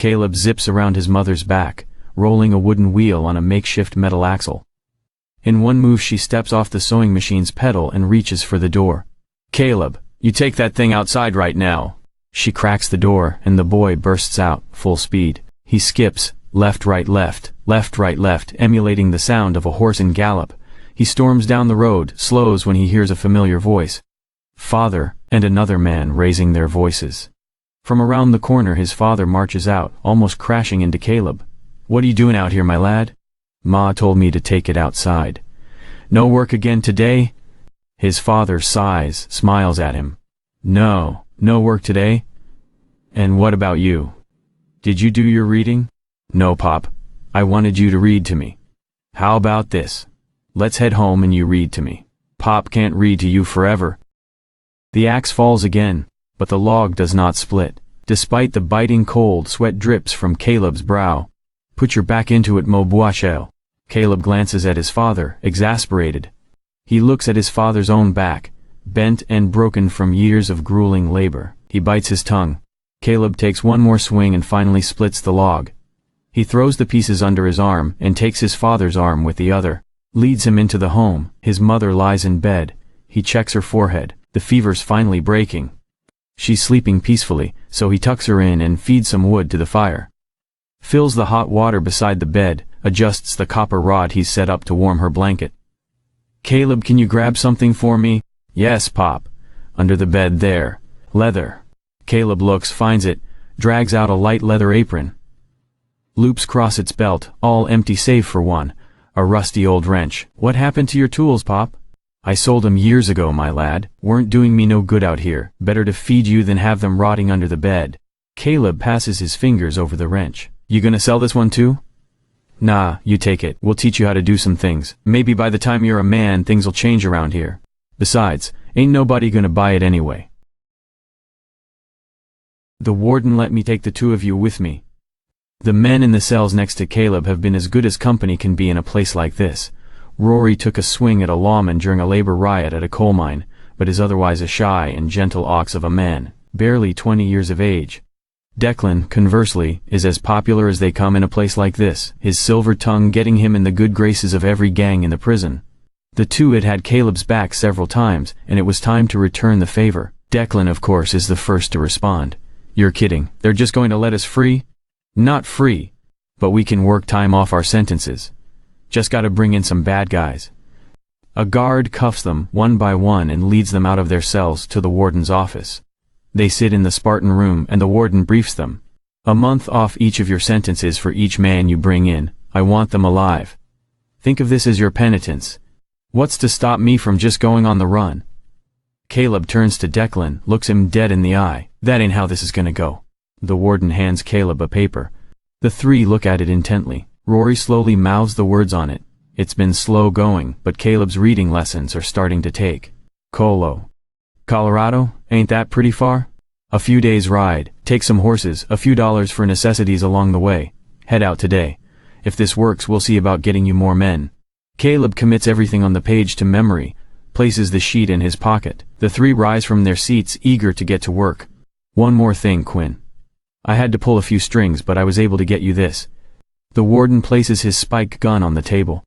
Caleb zips around his mother's back, rolling a wooden wheel on a makeshift metal axle. In one move she steps off the sewing machine's pedal and reaches for the door. "Caleb, you take that thing outside right now." She cracks the door and the boy bursts out, full speed. He skips, left right left, left right left, emulating the sound of a horse in gallop. He storms down the road, slows when he hears a familiar voice. Father, and another man raising their voices. From around the corner his father marches out, almost crashing into Caleb. "What are you doing out here, my lad?" "Ma told me to take it outside." "No work again today?" His father sighs, smiles at him. No work today?" "And what about you? Did you do your reading?" "No, Pop. I wanted you to read to me." "How about this? Let's head home and you read to me. Pop can't read to you forever." The axe falls again, but the log does not split. Despite the biting cold, sweat drips from Caleb's brow. "Put your back into it, Mo Boishel." Caleb glances at his father, exasperated. He looks at his father's own back, bent and broken from years of grueling labor. He bites his tongue. Caleb takes one more swing and finally splits the log. He throws the pieces under his arm and takes his father's arm with the other. Leads him into the home. His mother lies in bed. He checks her forehead. The fever's finally breaking. She's sleeping peacefully, so he tucks her in and feeds some wood to the fire. Fills the hot water beside the bed, adjusts the copper rod he's set up to warm her blanket. "Caleb, can you grab something for me?" "Yes, Pop. Under the bed there. Leather." Caleb looks, finds it, drags out a light leather apron. Loops cross its belt, all empty save for one, a rusty old wrench. "What happened to your tools, Pop?" "I sold 'em years ago, my lad. Weren't doing me no good out here. Better to feed you than have them rotting under the bed." Caleb passes his fingers over the wrench. "You gonna sell this one too?" "Nah, you take it. We'll teach you how to do some things. Maybe by the time you're a man things'll change around here. Besides, ain't nobody gonna buy it anyway." The warden let me take the two of you with me. The men in the cells next to Caleb have been as good as company can be in a place like this. Rory took a swing at a lawman during a labor riot at a coal mine, but is otherwise a shy and gentle ox of a man, barely 20 years of age. Declan, conversely, is as popular as they come in a place like this, his silver tongue getting him in the good graces of every gang in the prison. The two had Caleb's back several times, and it was time to return the favor. Declan, of course, is the first to respond. "You're kidding. They're just going to let us free?" "Not free. But we can work time off our sentences. Just gotta bring in some bad guys." A guard cuffs them one by one and leads them out of their cells to the warden's office. They sit in the Spartan room and the warden briefs them. "A month off each of your sentences for each man you bring in. I want them alive. Think of this as your penitence. What's to stop me from just going on the run?" Caleb turns to Declan, looks him dead in the eye. "That ain't how this is gonna go." The warden hands Caleb a paper. The three look at it intently. Rory slowly mouths the words on it. It's been slow going, but Caleb's reading lessons are starting to take. Colorado, ain't that pretty far? A few days ride, take some horses, a few dollars for necessities along the way. Head out today. If this works, we'll see about getting you more men. Caleb commits everything on the page to memory, places the sheet in his pocket. The three rise from their seats, eager to get to work. "One more thing, Quinn. I had to pull a few strings, but I was able to get you this." The warden places his spike gun on the table.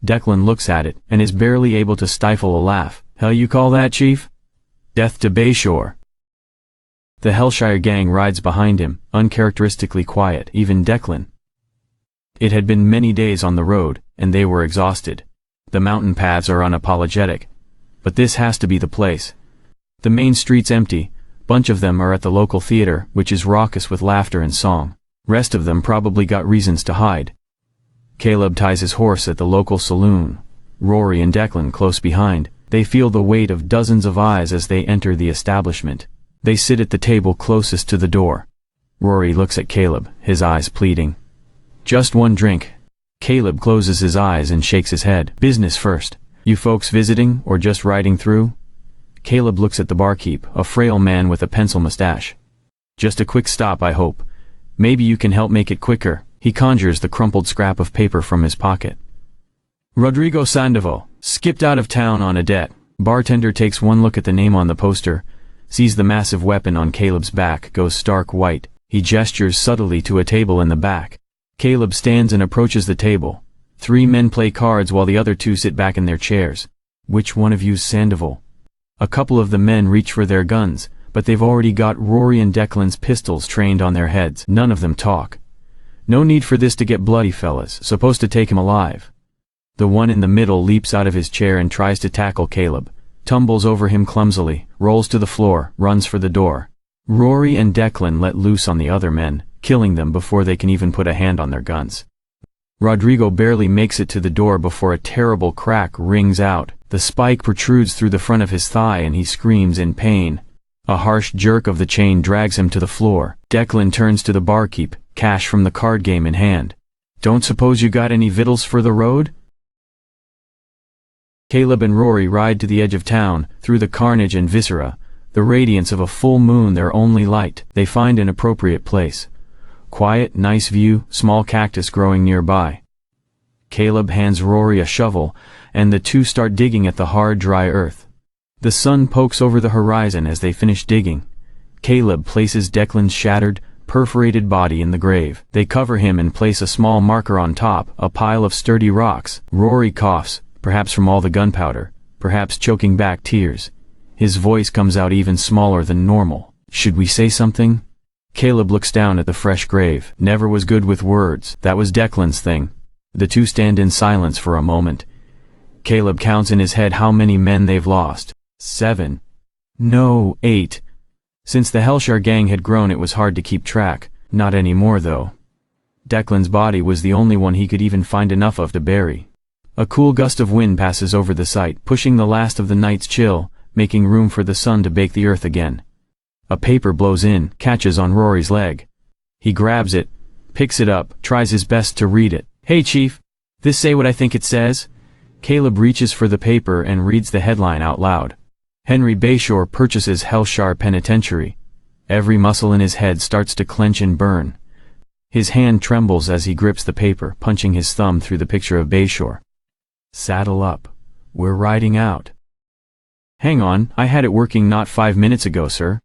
Declan looks at it, and is barely able to stifle a laugh. "Hell you call that, Chief? Death to Bayshore." The Hellshire gang rides behind him, uncharacteristically quiet, even Declan. It had been many days on the road, and they were exhausted. The mountain paths are unapologetic. But this has to be the place. The main street's empty. Bunch of them are at the local theater, which is raucous with laughter and song. Rest of them probably got reasons to hide. Caleb ties his horse at the local saloon. Rory and Declan close behind. They feel the weight of dozens of eyes as they enter the establishment. They sit at the table closest to the door. Rory looks at Caleb, his eyes pleading. "Just one drink." Caleb closes his eyes and shakes his head. "Business first. You folks visiting, or just riding through?" Caleb looks at the barkeep, a frail man with a pencil mustache. "Just a quick stop, I hope. Maybe you can help make it quicker." He conjures the crumpled scrap of paper from his pocket. "Rodrigo Sandoval, skipped out of town on a debt." Bartender takes one look at the name on the poster, sees the massive weapon on Caleb's back, goes stark white. He gestures subtly to a table in the back. Caleb stands and approaches the table. 3 men play cards while the other 2 sit back in their chairs. Which one of you's Sandoval? A couple of the men reach for their guns, but they've already got Rory and Declan's pistols trained on their heads. None of them talk. No need for this to get bloody, fellas. Supposed to take him alive. The one in the middle leaps out of his chair and tries to tackle Caleb, tumbles over him clumsily, rolls to the floor, runs for the door. Rory and Declan let loose on the other men, killing them before they can even put a hand on their guns. Rodrigo barely makes it to the door before a terrible crack rings out. The spike protrudes through the front of his thigh and he screams in pain. A harsh jerk of the chain drags him to the floor. Declan turns to the barkeep, cash from the card game in hand. "Don't suppose you got any victuals for the road?" Caleb and Rory ride to the edge of town, through the carnage and viscera, the radiance of a full moon their only light. They find an appropriate place. Quiet, nice view, small cactus growing nearby. Caleb hands Rory a shovel, and the 2 start digging at the hard, dry earth. The sun pokes over the horizon as they finish digging. Caleb places Declan's shattered, perforated body in the grave. They cover him and place a small marker on top, a pile of sturdy rocks. Rory coughs, perhaps from all the gunpowder, perhaps choking back tears. His voice comes out even smaller than normal. "Should we say something?" Caleb looks down at the fresh grave. Never was good with words. That was Declan's thing. The 2 stand in silence for a moment. Caleb counts in his head how many men they've lost. 7. No, 8. Since the Hellshire gang had grown it was hard to keep track. Not anymore though. Declan's body was the only one he could even find enough of to bury. A cool gust of wind passes over the site, pushing the last of the night's chill, making room for the sun to bake the earth again. A paper blows in, catches on Rory's leg. He grabs it, picks it up, tries his best to read it. "Hey Chief, this say what I think it says?" Caleb reaches for the paper and reads the headline out loud. Henry Bayshore purchases Hellshire Penitentiary. Every muscle in his head starts to clench and burn. His hand trembles as he grips the paper, punching his thumb through the picture of Bayshore. "Saddle up. We're riding out." "Hang on, I had it working not 5 minutes ago, sir."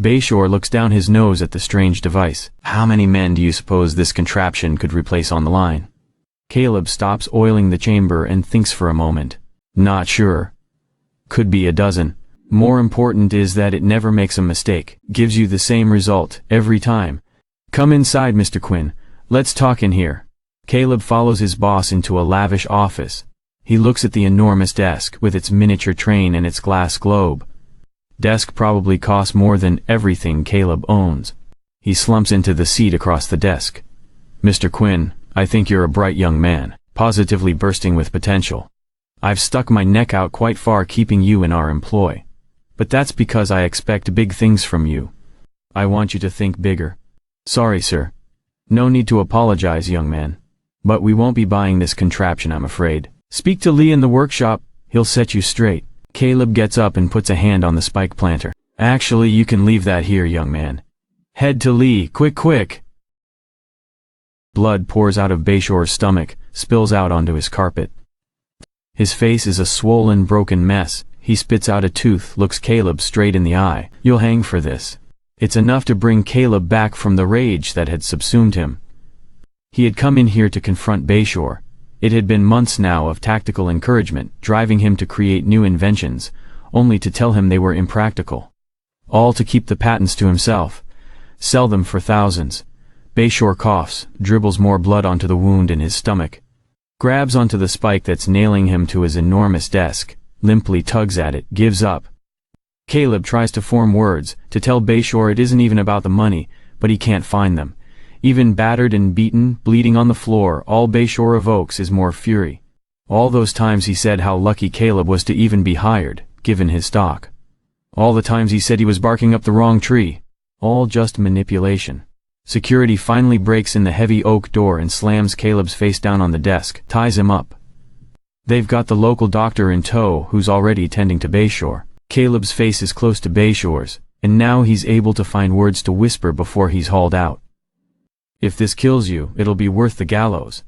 Bayshore looks down his nose at the strange device. "How many men do you suppose this contraption could replace on the line?" Caleb stops oiling the chamber and thinks for a moment. "Not sure. Could be a dozen. More important is that it never makes a mistake. Gives you the same result, every time. Come inside, Mr. Quinn. Let's talk in here." Caleb follows his boss into a lavish office. He looks at the enormous desk with its miniature train and its glass globe. Desk probably costs more than everything Caleb owns. He slumps into the seat across the desk. "Mr. Quinn, I think you're a bright young man, positively bursting with potential. I've stuck my neck out quite far keeping you in our employ. But that's because I expect big things from you. I want you to think bigger." "Sorry, sir." "No need to apologize, young man. But we won't be buying this contraption, I'm afraid. Speak to Lee in the workshop, he'll set you straight." Caleb gets up and puts a hand on the spike planter. "Actually, you can leave that here, young man. Head to Lee, quick, quick." Blood pours out of Bayshore's stomach, spills out onto his carpet. His face is a swollen, broken mess. He spits out a tooth, looks Caleb straight in the eye. "You'll hang for this." It's enough to bring Caleb back from the rage that had subsumed him. He had come in here to confront Bayshore. It had been months now of tactical encouragement, driving him to create new inventions, only to tell him they were impractical. All to keep the patents to himself. Sell them for thousands. Bayshore coughs, dribbles more blood onto the wound in his stomach. Grabs onto the spike that's nailing him to his enormous desk, limply tugs at it, gives up. Caleb tries to form words, to tell Bayshore it isn't even about the money, but he can't find them. Even battered and beaten, bleeding on the floor, all Bayshore evokes is more fury. All those times he said how lucky Caleb was to even be hired, given his stock. All the times he said he was barking up the wrong tree. All just manipulation. Security finally breaks in the heavy oak door and slams Caleb's face down on the desk, ties him up. They've got the local doctor in tow who's already tending to Bayshore. Caleb's face is close to Bayshore's, and now he's able to find words to whisper before he's hauled out. "If this kills you, it'll be worth the gallows."